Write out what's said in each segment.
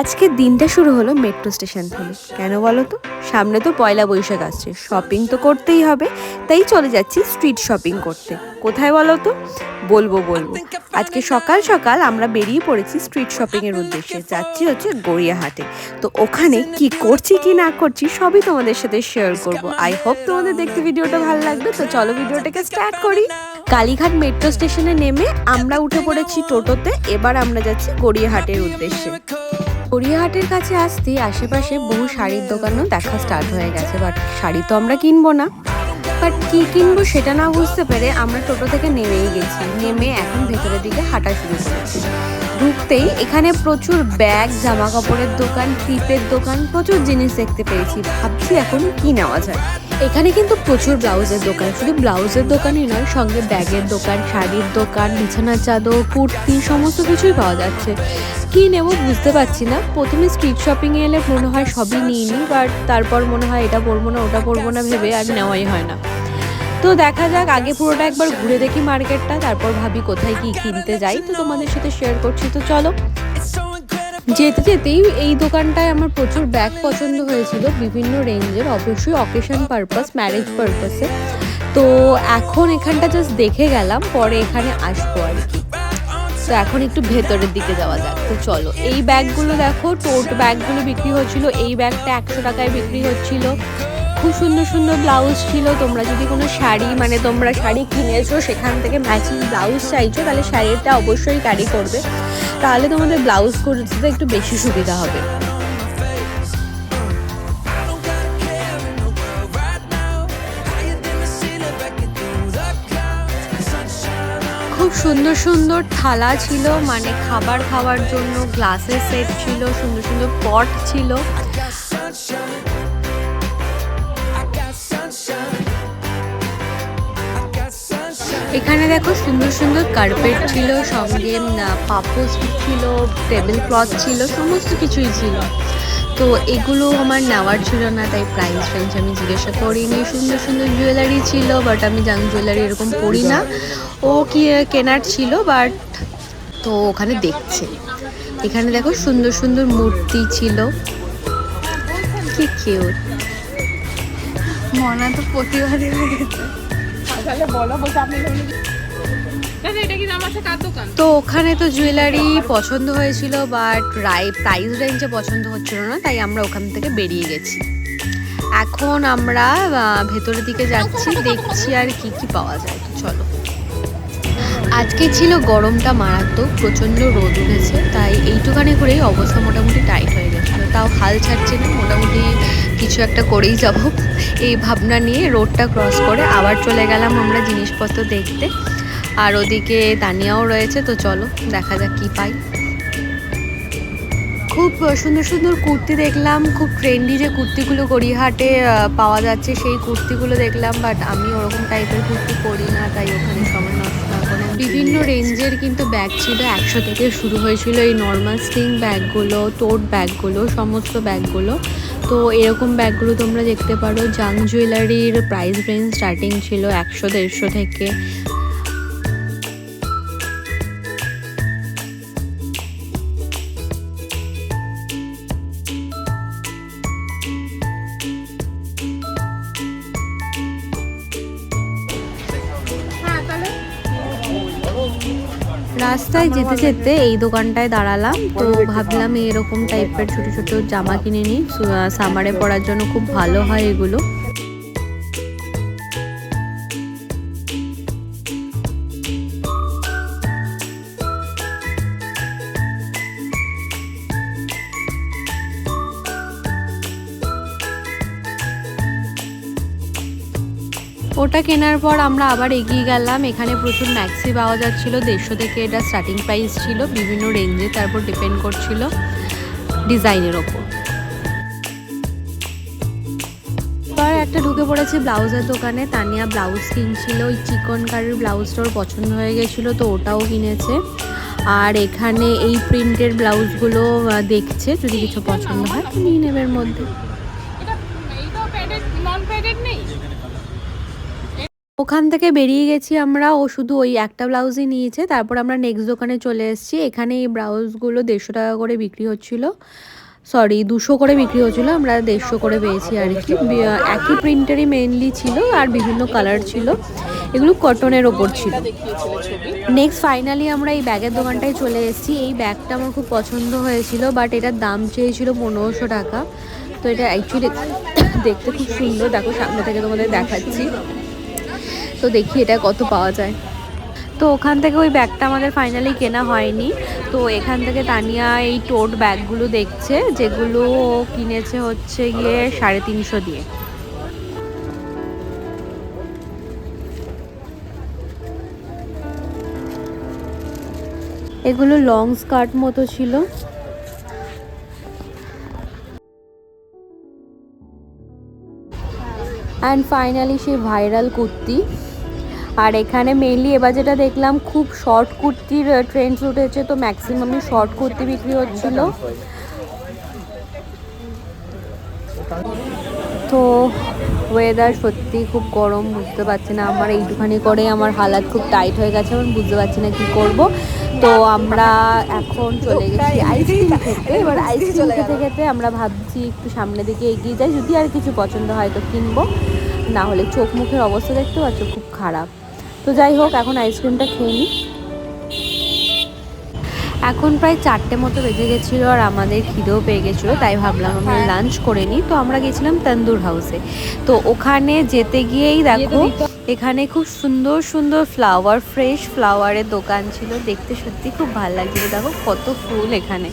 আজকের দিনটা শুরু হলো মেট্রো স্টেশন থেকে। কেন বলো তো? সামনে তো পয়লা বৈশাখ আসছে, শপিং তো করতেই হবে, তাই চলে যাচ্ছি স্ট্রিট শপিং করতে। কোথায় বলো তো? বলবো। আজকে সকাল সকাল আমরা বেরিয়ে পড়েছি স্ট্রিট শপিংয়ের উদ্দেশ্যে। যাচ্ছি হচ্ছে গড়িয়াহাটে। তো ওখানে কি করছি কি না করছি সবই তোমাদের সাথে শেয়ার করব। আই হোপ তোমাদের দেখতে ভিডিওটা ভালো লাগবে। তো চলো ভিডিওটাকে স্টার্ট করি। কালীঘাট মেট্রো স্টেশনে নেমে আমরা উঠে পড়েছি টোটোতে। এবার আমরা যাচ্ছি গড়িয়াহাটের উদ্দেশ্যে। গড়িয়াহাটের কাছে আসতেই আশেপাশে বহু শাড়ির দোকানও দেখা স্টার্ট হয়ে গেছে, বাট শাড়ি তো আমরা কিনবো না। বাট কি কিনবো সেটা না বুঝতে পেরে আমরা টোটো থেকে নেমেই গেছি। নেমে এখন ভেতরের দিকে হাঁটা শুরু করেছি। ঢুকতেই এখানে প্রচুর ব্যাগ, জামা কাপড়ের দোকান, ক্লিপের দোকান, প্রচুর জিনিস দেখতে পেয়েছি। ভাবছি এখন কি নেওয়া যায়। এখানে কিন্তু প্রচুর ব্লাউজের দোকান, শুধু ব্লাউজের দোকানই নয়, সঙ্গে ব্যাগের দোকান, শাড়ির দোকান, বিছানার চাদর, কুর্তি, সমস্ত কিছুই পাওয়া যাচ্ছে। কি নেব বুঝতে পারছি না। প্রথমে স্ট্রিট শপিংয়ে এলে মনে হয় সবই নিই নি, বাট তারপর মনে হয় এটা পরবো না ওটা পরবো না ভেবে আর নেওয়াই হয় না। তো দেখা যাক, আগে পুরোটা একবার ঘুরে দেখি মার্কেটটা, তারপর ভাবি কোথায় কি কিনতে যাই। তো তোমাদের সাথে শেয়ার করছি। তো চলো। যেতে যেতেই এই দোকানটায় আমার প্রচুর ব্যাগ পছন্দ হয়েছিল, বিভিন্ন রেঞ্জের, অবশ্যই অকেশন পারপাস, ম্যারেজ পারপাসে। তো এখন এখানটা জাস্ট দেখে গেলাম, পরে এখানে আসবো আর কি। তো এখন একটু ভেতরের দিকে যাওয়া যাক। তো চলো। এই ব্যাগগুলো দেখো, টোট ব্যাগগুলো বিক্রি হচ্ছিল। এই ব্যাগটা 100 টাকায় বিক্রি হচ্ছিল। খুব সুন্দর সুন্দর ব্লাউজ ছিল। তোমরা যদি কোনো শাড়ি, মানে তোমরা শাড়ি কিনেছো, সেখান থেকে ম্যাচিং ব্লাউজ চাইছো, তাহলে শাড়িটা অবশ্যই ক্যারি করবে, তাহলে তোমাদের ব্লাউজ করতে একটু বেশি সুবিধা হবে। খুব সুন্দর সুন্দর থালা ছিল, মানে খাবার খাওয়ার জন্য গ্লাসের সেট ছিল, সুন্দর সুন্দর পট ছিল। এখানে দেখো সুন্দর সুন্দর কার্পেট ছিল, সঙ্গে পাপোশ ছিল, টেবিল ক্লথ ছিল, সমস্ত কিছুই ছিল। তো এগুলো আমার নেওয়ার ছিল না, তাই প্রাইস রেঞ্জ আমি জিজ্ঞাসা করিনি। সুন্দর সুন্দর জুয়েলারি ছিল, বাট আমি জাং জুয়েলারি এরকম পরি না। ও কি কেনার ছিল, বাট তো ওখানে দেখছে। এখানে দেখো সুন্দর সুন্দর মূর্তি ছিল, কি কিউট। মনা তো প্রতিবারই তো ওখানে তো জুয়েলারি পছন্দ হয়েছিল, বাট প্রাইস রেঞ্জে পছন্দ হচ্ছিল না, তাই আমরা ওখান থেকে বেরিয়ে গেছি। এখন আমরা ভেতরের দিকে যাচ্ছি, দেখছি আর কি কি পাওয়া যায়। চলো। আজকে ছিল গরমটা মারাত্মক, প্রচণ্ড রোদ উঠেছে, তাই এইটুখানি করেই অবস্থা মোটামুটি টাইট হয়ে গেছিলো। তাও হাল ছাড়ছে না, মোটামুটি কিছু একটা করেই যাব এই ভাবনা নিয়ে রোডটা ক্রস করে আবার চলে গেলাম আমরা জিনিসপত্র দেখতে। আর ওদিকে তানিয়াও রয়েছে। তো চলো দেখা যাক কি পাই। খুব সুন্দর সুন্দর কুর্তি দেখলাম, খুব ট্রেন্ডি যে কুর্তিগুলো গড়িয়াহাটে পাওয়া যাচ্ছে সেই কুর্তিগুলো দেখলাম, বাট আমি ওরকম টাইপের কুর্তি পরি না, তাই ওখানে সময় নষ্ট না করে বিভিন্ন রেঞ্জের কিন্তু ব্যাগ ছিল। 100 থেকে শুরু হয়েছিল এই নর্মাল স্লিং ব্যাগগুলো, টোট ব্যাগগুলো, সমস্ত ব্যাগগুলো। তো এরকম ব্যাগগুলো তোমরা দেখতে পারো। জাং জুয়েলারির প্রাইস রেঞ্জ স্টার্টিং ছিল 100-150 থেকে। রাস্তায় যেতে যেতে এই দোকানটায় দাঁড়ালাম। তো ভাবলাম এরকম টাইপের ছোট ছোট জামা কিনে নিই, সামারে পরার জন্য খুব ভালো হয় এগুলো। ওটা কেনার পর আমরা আবার এগিয়ে গেলাম। এখানে প্রচুর ম্যাক্সি পাওয়া যাচ্ছিলো। 150 থেকে এটা স্টার্টিং প্রাইস ছিল, বিভিন্ন রেঞ্জে, তারপর ডিপেন্ড করছিল ডিজাইনের ওপর। এবার একটা ঢুকে পড়েছি ব্লাউজের দোকানে। তানিয়া ব্লাউজ কিনছিল, ওই চিকন কারির ব্লাউজটা ওর পছন্দ হয়ে গেছিলো, তো ওটাও কিনেছে। আর এখানে এই প্রিন্টের ব্লাউজগুলো দেখছে, যদি কিছু পছন্দ হয় নিয়ে নেবে এর মধ্যে। ওখান থেকে বেরিয়ে গেছি আমরা, ও শুধু ওই একটা ব্লাউজই নিয়েছে। তারপর আমরা নেক্সট দোকানে চলে এসেছি। এখানে এই ব্লাউজগুলো 150 টাকা করে বিক্রি হচ্ছিল, সরি 200 করে বিক্রি হচ্ছিলো, আমরা 150 করে পেয়েছি আর কি। একই প্রিন্টারই মেনলি ছিল আর বিভিন্ন কালার ছিল, এগুলো কটনের ওপর ছিল। নেক্সট ফাইনালি আমরা এই ব্যাগের দোকানটায় চলে এসেছি। এই ব্যাগটা আমার খুব পছন্দ হয়েছিল, বাট এটার দাম চেয়েছিল 1500 টাকা। তো এটা অ্যাকচুয়ালি দেখতে খুব সুন্দর, দেখো সামনে থেকে তোমাদের দেখাচ্ছি। তো দেখি এটা কত পাওয়া যায়। তো ওখান থেকে ওই ব্যাগটা আমাদের ফাইনালি কেনা হয়নি। তো এখান থেকে তানিয়া এই টোট ব্যাগগুলো দেখছে, যেগুলো কিনেছে হচ্ছে গিয়ে 350 দিয়ে। এগুলো লং স্কার্ট মতো ছিল। অ্যান্ড ফাইনালি সেই ভাইরাল কুর্তি। আর এখানে মেনলি এবার যেটা দেখলাম, খুব শর্ট কুর্তির ট্রেন্ডস উঠেছে, তো ম্যাক্সিমামই শর্ট কুর্তি বিক্রি হচ্ছিল। তো ওয়েদার সত্যি খুব গরম, বুঝতে পারছি না, আমার এইটুখানি করে আমার হালাত খুব টাইট হয়ে গেছে, আমি বুঝতে পারছি না কি করব। তো আমরা এখন চলে গেছি আইসক্রিম খেতে। এবার আইসক্রিম খেতে খেতে আমরা ভাবছি একটু সামনের দিকে এগিয়ে যাই, যদি আর কিছু পছন্দ হয় তো কিনবো, না হলে চোখ মুখের অবস্থা দেখতে পাচ্ছ খুব খারাপ। তো যাই হোক, এখন আইসক্রিমটা খেয়ে নিই। এখন প্রায় 4টে মতো বেজে গেছিলো আর আমাদের খিদেও পেয়ে গেছিলো, তাই ভাবলাম আমরা লাঞ্চ করে নিই। তো আমরা গেছিলাম তন্দুর হাউসে। তো ওখানে যেতে গিয়েই দেখো এখানে খুব সুন্দর সুন্দর ফ্লাওয়ার, ফ্রেশ ফ্লাওয়ারের দোকান ছিল, দেখতে সত্যি খুব ভালো লাগছিল। দেখো কত ফুল এখানে।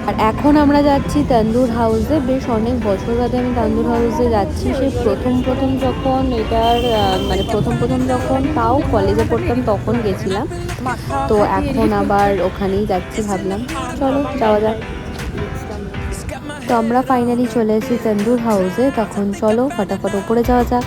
আর এখন আমরা যাচ্ছি তন্দুর হাউসে। বেশ অনেক বছর বাদে আমি তন্দুর হাউসে যাচ্ছি। সেই প্রথম যখন এটার মানে প্রথম যখন তাও কলেজে পড়তাম তখন গেছিলাম। তো এখন আবার ওখানেই যাচ্ছি, ভাবলাম চলো যাওয়া যাক। তো আমরা ফাইনালি চলে এসেছি তন্দুর হাউসে। তখন চলো ফটাফট উপরে যাওয়া যাক।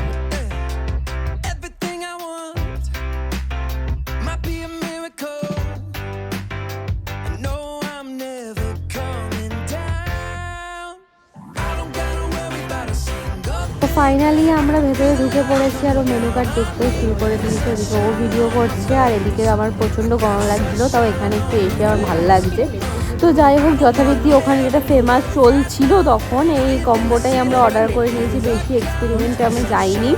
ফাইনালি আমরা ভেতরে ঢুকে পড়েছি আর ও মেনু কার্ড দেখতে শুরু করে দিয়েছে। এদিকে ও ভিডিও করছে আর এদিকে আমার প্রচণ্ড গরম লাগছিলো, তাও এখানে একটু এসে আমার ভালো লাগছে। তো যাই হোক, যথারীতি ওখানে যেটা ফেমাস চলছিল তখন এই কম্বোটাই আমরা অর্ডার করে নিয়েছি, বেশি এক্সপেরিমেন্টে আমি যাইনি।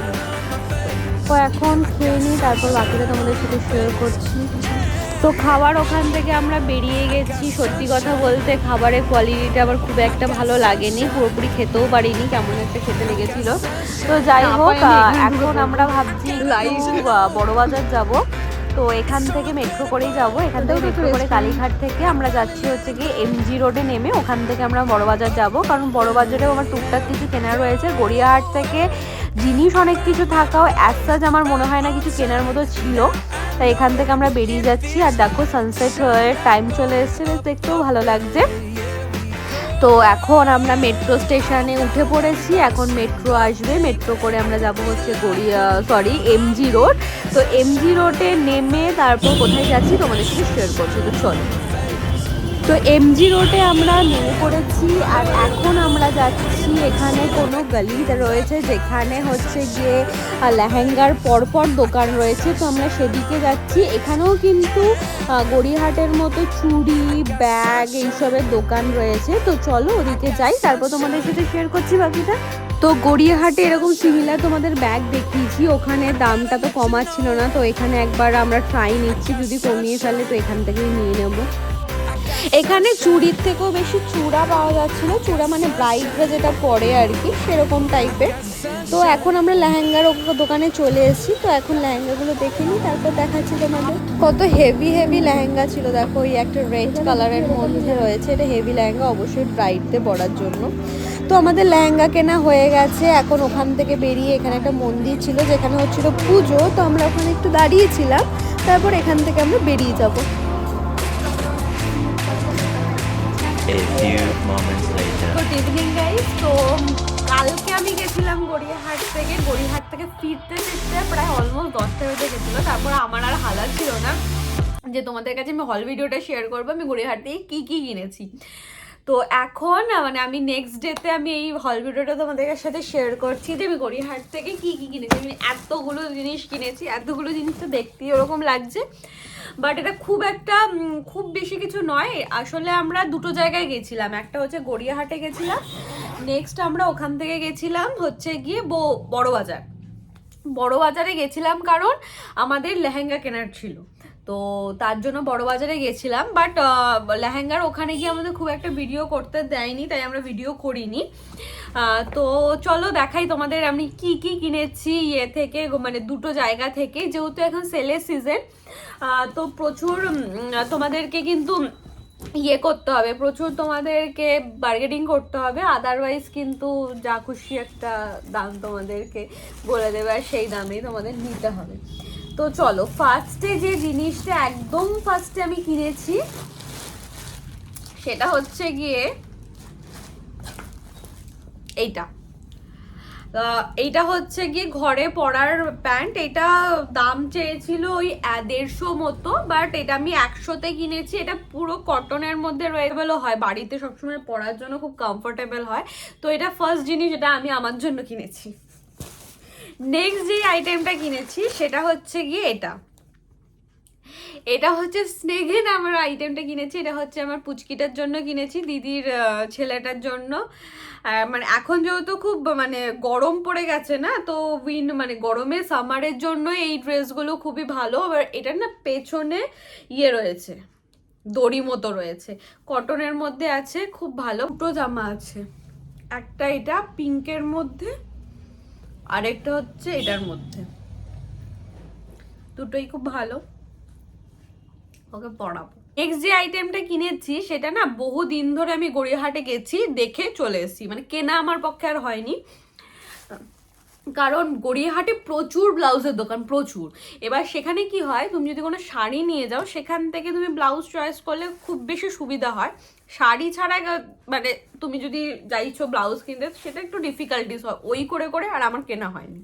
তো এখন খেয়ে নিই, তারপর বাকিটা তোমাদের সাথে শেয়ার করছি। তো খাবার ওখান থেকে আমরা বেরিয়ে গেছি। সত্যি কথা বলতে খাবারের কোয়ালিটিটা আবার খুব একটা ভালো লাগেনি, পুরোপুরি খেতেও পারিনি, কেমন একটা খেতে লেগেছিল। তো যাই হোক, এখন আমরা ভাবছি বড়বাজার যাব। তো এখান থেকে মেট্রো করেই যাব, এখান থেকে মেট্রো করে কালীঘাট থেকে আমরা যাচ্ছি হচ্ছে কি এমজি রোডে নেমে, ওখান থেকে আমরা বড়বাজার যাব। কারণ বড়বাজারেও আমার টুকটাক কিছু কেনার রয়েছে। গড়িয়াহাট থেকে জিনিস অনেক কিছু থাকাও অ্যাজ সাচ আমার মনে হয় না কিছু কেনার মতো ছিল, তাই এখান থেকে আমরা বেরিয়ে যাচ্ছি। আর দেখো সানসেট হয়ে টাইম চলে এসছে, বেশ দেখতেও ভালো লাগছে। তো এখন আমরা মেট্রো স্টেশনে উঠে পড়েছি, এখন মেট্রো আসবে, মেট্রো করে আমরা যাব হচ্ছে এমজি রোড। তো এমজি রোডে নেমে তারপর কোথায় যাচ্ছি তোমাদের সাথে শেয়ার করছি, তো চলো। তো এমজি রোডে আমরা নেমে পড়েছি আর এখন আমরা যাচ্ছি, এখানে কোনো গলি রয়েছে যেখানে হচ্ছে গিয়ে লেহেঙ্গার পরপর দোকান রয়েছে, তো আমরা সেদিকে যাচ্ছি। এখানেও কিন্তু গড়িয়াহাটের মতো চুড়ি, ব্যাগ এইসবের দোকান রয়েছে। তো চলো ওদিকে যাই, তারপর তোমাদের সাথে শেয়ার করছি বাকিটা। তো গড়িয়াহাটে এরকম সিমিলার তোমাদের ব্যাগ দেখিয়েছি, ওখানে দামটা তো কমাচ্ছিল না, তো এখানে একবার আমরা ট্রাই নিচ্ছি, যদি কমিয়ে ফেলে তো এখান থেকেই নিয়ে নেবো। এখানে চুড়ির থেকেও বেশি চূড়া পাওয়া যাচ্ছিল, চূড়া মানে ব্রাইডরা যেটা পরে আর কি সেরকম টাইপের। তো এখন আমরা লেহেঙ্গার দোকানে চলে এসেছি, তো এখন লেহেঙ্গাগুলো দেখে নিই, তারপর দেখাচ্ছি তোমাদের। কত হেভি হেভি লেহেঙ্গা ছিল, দেখো এই একটা রেড কালারের মধ্যে রয়েছে, এটা হেভি লেহেঙ্গা, অবশ্যই ব্রাইডদের পরার জন্য। তো আমাদের লেহেঙ্গা কেনা হয়ে গেছে, এখন ওখান থেকে বেরিয়ে এখানে একটা মন্দির ছিল যেখানে হচ্ছিল পুজো, তো আমরা ওখানে একটু দাঁড়িয়েছিলাম, তারপর এখান থেকে আমরা বেরিয়ে যাবো। Good evening guys. তো কালকে আমি গেছিলাম গড়িয়াহাট থেকে ফিরতে প্রায় অলমোস্ট 10টা বেজে গেছিলো। তারপর আমার আর হালাত ছিল না যে তোমাদের কাছে আমি হল ভিডিওটা শেয়ার করবো আমি গড়িয়াহাট থেকে কী কিনেছি। তো এখন মানে আমি নেক্সট ডেতে আমি এই হল ভিডিওটা তোমাদের সাথে শেয়ার করছি যে আমি গড়িয়াহাট থেকে কি কি কিনেছি। আমি এতগুলো জিনিস কিনেছি, এতগুলো জিনিস তো দেখতেই ওরকম লাগছে, বাট এটা খুব একটা খুব বেশি কিছু নয়। আসলে আমরা দুটো জায়গায় গেছিলাম, একটা হচ্ছে গড়িয়াহাটে গেছিলাম, নেক্সট আমরা ওখান থেকে গেছিলাম হচ্ছে গিয়ে বড় বাজার। বড় বাজারে গেছিলাম কারণ আমাদের লেহেঙ্গা কেনার ছিল, তো তার জন্য বড় বাজারে গেছিলাম। বাট লেহেঙ্গার ওখানে গিয়ে আমাদের খুব একটা ভিডিও করতে দেয়নি, তাই আমরা ভিডিও করিনি। তো চলো দেখাই তোমাদের আমি কি কি কিনেছি ইয়ে থেকে, মানে দুটো জায়গা থেকে, যেহেতু এখন সেলের সিজন, তো প্রচুর তোমাদেরকে কিন্তু ইয়ে করতে হবে, প্রচুর তোমাদেরকে বার্গেনিং করতে হবে, আদারওয়াইজ কিন্তু যা খুশি একটা দাম তোমাদেরকে বলে দেবে আর সেই দামেই তোমাদের নিতে হবে। তো চলো, ফার্স্টে যে জিনিসটা একদম ফার্স্টে আমি কিনেছি সেটা হচ্ছে গিয়ে এইটা হচ্ছে গিয়ে ঘরে পরার প্যান্ট। এটা দাম চেয়েছিল ওই 150 মতো, বাট এটা আমি 100-তে কিনেছি। এটা পুরো কটনের মধ্যে রয়েবেলও হয়, বাড়িতে সবসময় পরার জন্য খুব কমফোর্টেবল হয়। তো এটা ফার্স্ট জিনিস, এটা আমি আমার জন্য কিনেছি। নেক্সট যে আইটেমটা কিনেছি সেটা হচ্ছে গিয়ে এটা হচ্ছে স্নেগেন আমার আইটেমটা কিনেছি। এটা হচ্ছে আমার পুচকিটার জন্য কিনেছি, দিদির ছেলেটার জন্য। মানে এখন যেহেতু খুব মানে গরম পড়ে গেছে না, তো মানে গরমে সামারের জন্য এই ড্রেসগুলো খুবই ভালো। আবার এটার না পেছনে ইয়ে রয়েছে, দড়ি মতো রয়েছে, কটনের মধ্যে আছে, খুব ভালো। দুটো জামা আছে, একটা এটা পিঙ্কের মধ্যে, আরেকটা হচ্ছে এটার মধ্যে, দুটোই খুব ভালো, ওকে পরাবো। নেক্সট যে আইটেমটা কিনেছি সেটা না বহুদিন ধরে আমি গড়িয়াহাটে গেছি, দেখে চলে এসেছি, মানে কেনা আমার পক্ষে আর হয়নি, কারণ গড়িয়াহাটে প্রচুর ব্লাউজের দোকান, প্রচুর। এবার সেখানে কি হয়, তুমি যদি কোনো শাড়ি নিয়ে যাও সেখান থেকে তুমি ব্লাউজ চয়েস করলে খুব বেশি সুবিধা হয়। শাড়ি ছাড়া মানে তুমি যদি যাইছো ব্লাউজ কিনতে, সেটা একটু ডিফিকাল্টিস হয়, ওই করে করে আর আমার কেনা হয়নি।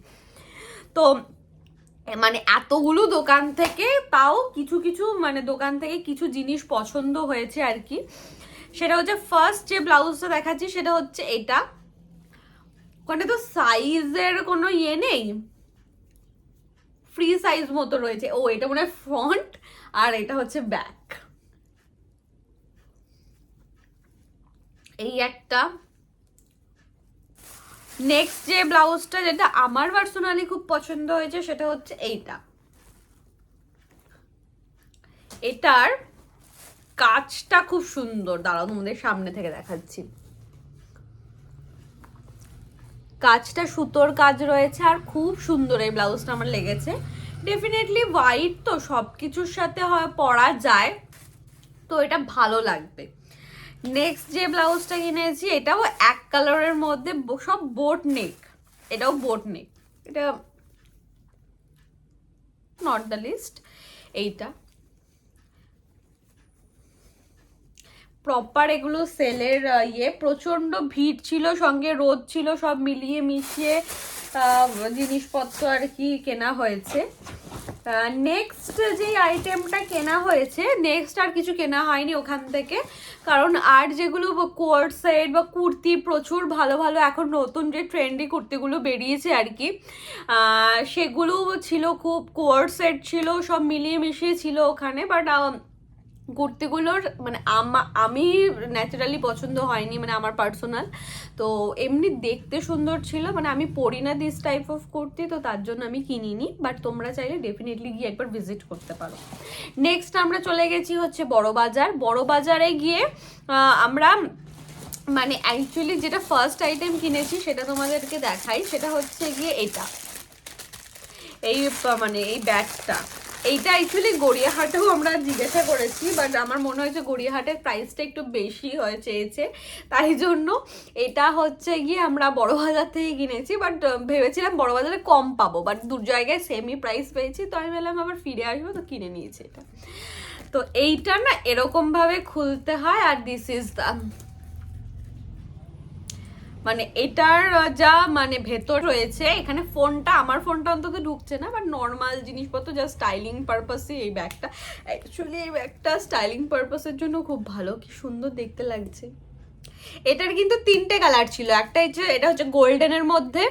তো মানে এতগুলো দোকান থেকে তাও কিছু কিছু মানে দোকান থেকে কিছু জিনিস পছন্দ হয়েছে আর কি। সেটা হচ্ছে ফার্স্ট যে ব্লাউজটা দেখাচ্ছি সেটা হচ্ছে এটা। ওখানে তো সাইজের কোনো ইয়ে নেই, ফ্রি সাইজ মতো রয়েছে। ও এটা মনে হয় ফ্রন্ট আর এটা হচ্ছে ব্যাক। এই একটা। নেক্সট যে ব্লাউজটা যেটা আমার পার্সোনালি খুব পছন্দ হয়েছে সেটা হচ্ছে এটার কাজটা খুব সুন্দর। দাঁড়াও তোমাদের সামনে থেকে দেখাচ্ছি, কাজটা সুতোর কাজ রয়েছে আর খুব সুন্দর এই ব্লাউজটা আমার লেগেছে। ডেফিনেটলি হোয়াইট তো সব কিছুর সাথে হয় পরা যায়, তো এটা ভালো লাগবে। নেক্সট যে ব্লাউজটা কিনেছি এটাও এক কালারের মধ্যে, সব বোট নেক, এটাও বোট নেক। এটা নট দ্য লিস্ট। এইটা প্রপার, এগুলো সেলের ইয়ে, প্রচন্ড ভিড় ছিল, সঙ্গে রোদ ছিল, সব মিলিয়ে মিশিয়ে জিনিসপত্র আর কি কেনা হয়েছে। নেক্সট যে আইটেমটা কেনা হয়েছে, নেক্সট আর কিছু কেনা হয়নি ওখান থেকে, কারণ আর যেগুলো কোয়ার্ড সেট বা কুর্তি, প্রচুর ভালো ভালো এখন নতুন যে ট্রেন্ডি কুর্তিগুলো বেরিয়েছে আর কি, সেগুলো ছিল, খুব কোয়ার্ড সেট ছিল, সব মিলিয়ে মিশিয়ে ছিল ওখানে। বাট কুর্তিগুলোর মানে আমি ন্যাচারালি পছন্দ হয়নি, মানে আমার পার্সোনাল। তো এমনি দেখতে সুন্দর ছিল, মানে আমি পরি না দিস টাইপ অফ কুর্তি, তো তার জন্য আমি কিনিনি। বাট তোমরা চাইলে ডেফিনেটলি গিয়ে একবার ভিজিট করতে পারো। নেক্সট আমরা চলে গেছি হচ্ছে বড় বাজার। বড় বাজারে গিয়ে আমরা মানে অ্যাকচুয়ালি যেটা ফার্স্ট আইটেম কিনেছি সেটা তোমাদেরকে দেখাই। সেটা হচ্ছে গিয়ে মানে এই ব্যাগটা। এইটা অ্যাকচুয়ালি গড়িয়াহাটেও আমরা জিজ্ঞাসা করেছি, বাট আমার মনে হয়েছে গড়িয়াহাটের প্রাইসটা একটু বেশি হয়ে চেয়েছে, তাই জন্য এটা হচ্ছে গিয়ে আমরা বড় বাজার থেকে কিনেছি। বাট ভেবেছিলাম বড় বাজারে কম পাবো, বাট দু জায়গায় সেমই প্রাইস পেয়েছি, তো আমি বললাম আবার ফিরে আসবো, তো কিনে নিয়েছি এটা। তো এইটা না এরকমভাবে খুলতে হয়, আর দিস ইজ দ্য মানে এটার যা মানে ভেতর রয়েছে। এখানে ফোনটা, আমার ফোনটা অন্তত ঢুকছে না, বাট নর্মাল জিনিসপত্র যা স্টাইলিং পারপাসে এই ব্যাগটা, অ্যাকচুয়ালি এই ব্যাগটা স্টাইলিং পারপাসের জন্য খুব ভালো। কি সুন্দর দেখতে লাগছে, এটার কিন্তু 3টে কালার ছিল, একটা হচ্ছে এটা হচ্ছে গোল্ডেনের মধ্যে,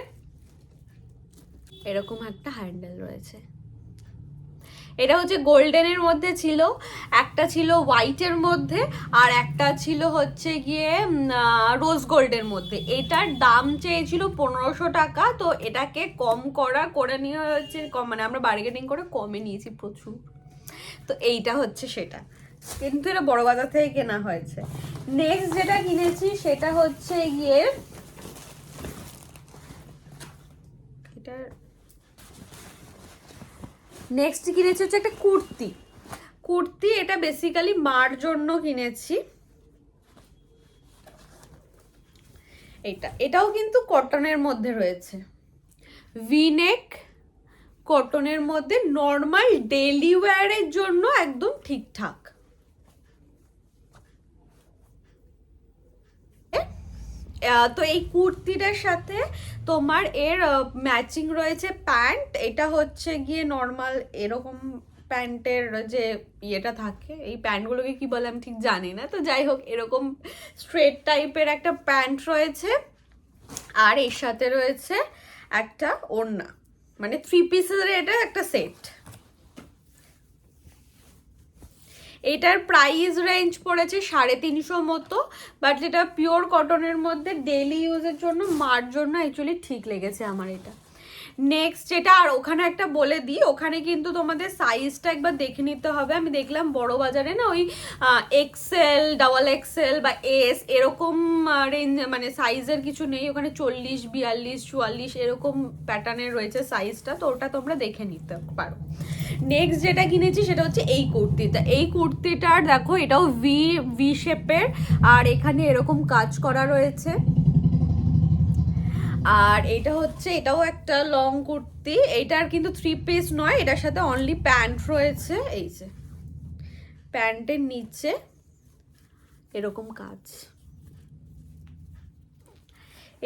এরকম একটা হ্যান্ডেল রয়েছে, এটা হচ্ছে গোল্ডেনের মধ্যে ছিল, একটা ছিল হোয়াইটের মধ্যে, আর একটা ছিল হচ্ছে গিয়ে রোজ গোল্ডের মধ্যে। এটার দাম চেয়েছিল 1500 টাকা, তো এটাকে কম করে নিয়ে হচ্ছে মানে আমরা বার্গেনিং করে কমে নিয়েছি প্রচুর। তো এইটা হচ্ছে সেটা, কিন্তু এটা বড় বাজার থেকে কেনা হয়েছে। নেক্সট যেটা কিনেছি সেটা হচ্ছে গিয়ে এটা, নেক্সট কিনেছি হচ্ছে একটা কুর্তি। এটা বেসিক্যালি মার জন্য কিনেছি। এটাও কিন্তু কটনের মধ্যে রয়েছে, ভিনেক কটনের মধ্যে, নর্মাল ডেইলি ওয়্যারের জন্য একদম ঠিকঠাক। তো এই কুর্তিটার সাথে তোমার এর ম্যাচিং রয়েছে প্যান্ট। এটা হচ্ছে গিয়ে নর্মাল এরকম প্যান্টের যে ইয়েটা থাকে, এই প্যান্টগুলোকে কি বলে আমি ঠিক জানি না, তো যাই হোক এরকম স্ট্রেট টাইপের একটা প্যান্ট রয়েছে, আর এর সাথে রয়েছে একটা ওড়না, মানে 3 পিসের এটা একটা সেট। এটার প্রাইস রেঞ্জ পড়েছে 350 মতো, বাট যেটা পিওর কটনের মধ্যে ডেইলি ইউজের জন্য মার জন্য অ্যাকচুয়ালি ঠিক লেগেছে আমার এটা। নেক্সট যেটা, আর ওখানে একটা বলে দিই, ওখানে কিন্তু তোমাদের সাইজটা একবার দেখে নিতে হবে। আমি দেখলাম বড় বাজারে না ওই এক্সেল, ডাবল এক্সেল বা এস এরকম রেঞ্জ মানে সাইজের কিছু নেই, ওখানে 40, 42, 44 এরকম প্যাটার্নের রয়েছে সাইজটা, তো ওটা তোমরা দেখে নিতে পারো। নেক্সট যেটা কিনেছি সেটা হচ্ছে এই কুর্তিটা। এই কুর্তিটার দেখো এটাও ভি শেপের, আর এখানে এরকম কাজ করা রয়েছে, আর এটা হচ্ছে এটাও একটা লং কুর্তি। এটার কিন্তু 3 পিস নয়, এটার সাথে অনলি প্যান্ট রয়েছে। এই যে প্যান্টের নিচে এরকম কাজ।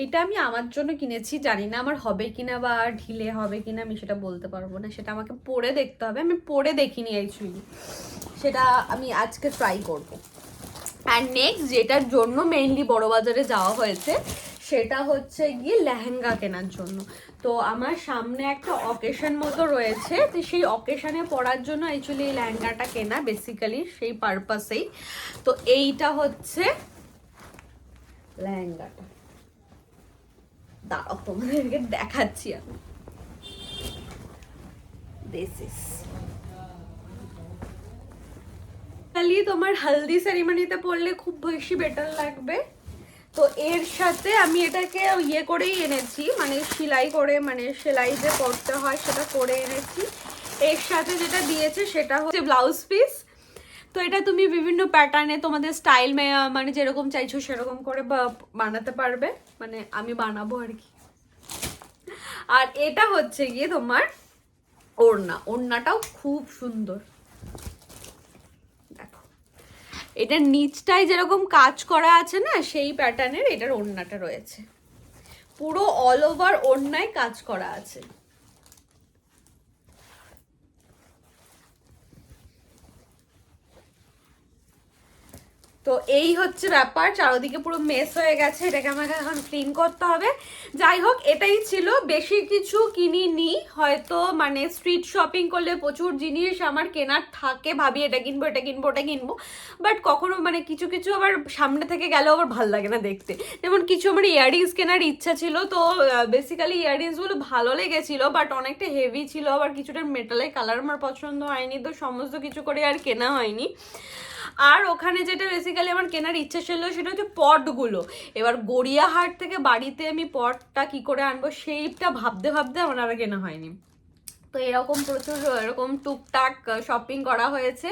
এটা আমি আমার জন্য কিনেছি, জানি না আমার হবে কিনা বা ঢিলে হবে কিনা, আমি সেটা বলতে পারবো না, সেটা আমাকে পরে দেখতে হবে। আমি পরে দেখিনি অ্যাকচুয়ালি, সেটা আমি আজকে ট্রাই করব। অ্যান্ড নেক্সট যেটার জন্য মেইনলি বড় বাজারে যাওয়া হয়েছে সেটা হচ্ছে গিয়ে লেহেঙ্গা কেনার জন্য। তো আমার সামনে একটা অকেশন মতো রয়েছে, তো সেই অকেশনে পরার জন্য অ্যাকচুয়ালি এই লেহেঙ্গাটা কেনা, বেসিক্যালি সেই পারপাসেই। তো এইটা হচ্ছে লেহেঙ্গাটা, দাঁড়াও তোমাদেরকে দেখাচ্ছি আমি। দিস ইজ তোমার হালদি সেরিমনিতে পরলে খুব বেশি বেটার লাগবে। তো এর সাথে আমি এটাকে ইয়ে করেই এনেছি, মানে সেলাই করে, মানে সেলাই যে করতে হয় সেটা করে এনেছি। এর সাথে যেটা দিয়েছে সেটা হচ্ছে ব্লাউজ পিস। তো এটা তুমি বিভিন্ন প্যাটার্নে তোমাদের স্টাইল মানে যেরকম চাইছো সেরকম করে বানাতে পারবে, মানে আমি বানাবো আর কি। আর এটা হচ্ছে গিয়ে তোমার ওড়নাটাও খুব সুন্দর, দেখো এটার নিচটায় যেরকম কাজ করা আছে না সেই প্যাটার্নের এটার ওড়নাটা রয়েছে, পুরো অল ওভার ওড়নায় কাজ করা আছে। তো এই হচ্ছে ব্যাপার, চারদিকে পুরো মেস হয়ে গেছে, এটাকে আমাকে এখন ক্লিন করতে হবে। যাই হোক এটাই ছিল, বেশি কিছু কিনিনি হয়তো, মানে স্ট্রিট শপিং করলে প্রচুর জিনিস আমার কেনার থাকে, ভাবি এটা কিনবো এটা কিনবো ওটা কিনবো, বাট কখনো মানে কিছু কিছু আবার সামনে থেকে গেলেও আবার ভালো লাগে না দেখতে। যেমন কিছু আমার ইয়াররিংস কেনার ইচ্ছা ছিল, তো বেসিক্যালি ইয়াররিংসগুলো ভালো লেগেছিল, বাট অনেকটা হেভি ছিল, আবার কিছুটা মেটালের কালার আমার পছন্দ হয়নি, তো সমস্ত কিছু করে আর কেনা হয়নি। আর ওখানে যেটা বেসিক্যালি আমার কেনার ইচ্ছা ছিল সেটা হচ্ছে পটগুলো। এবার গড়িয়াহাট থেকে বাড়িতে আমি পটটা কি করে আনবো সেইটা ভাবতে ভাবতে আমার আর কেনা হয়নি। তো এরকম প্রচুর এরকম টুকটাক শপিং করা হয়েছে,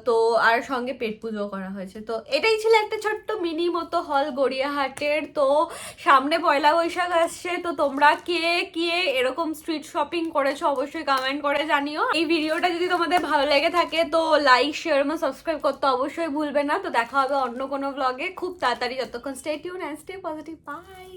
তো আর সঙ্গে পেট পুজো করা হয়েছে। তো এটাই ছিল একটা ছোট্ট মিনি মতো হল গড়িয়াহাটের। তো সামনে পয়লা বৈশাখ আসছে, তো তোমরা কে এরকম স্ট্রিট শপিং করেছো অবশ্যই কমেন্ট করে জানিও। এই ভিডিওটা যদি তোমাদের ভালো লেগে থাকে তো লাইক, শেয়ার এবং সাবস্ক্রাইব করতে অবশ্যই ভুলবে না। তো দেখা হবে অন্য কোনো ব্লগে খুব তাড়াতাড়ি, যতক্ষণ stay tune and stay positive, by.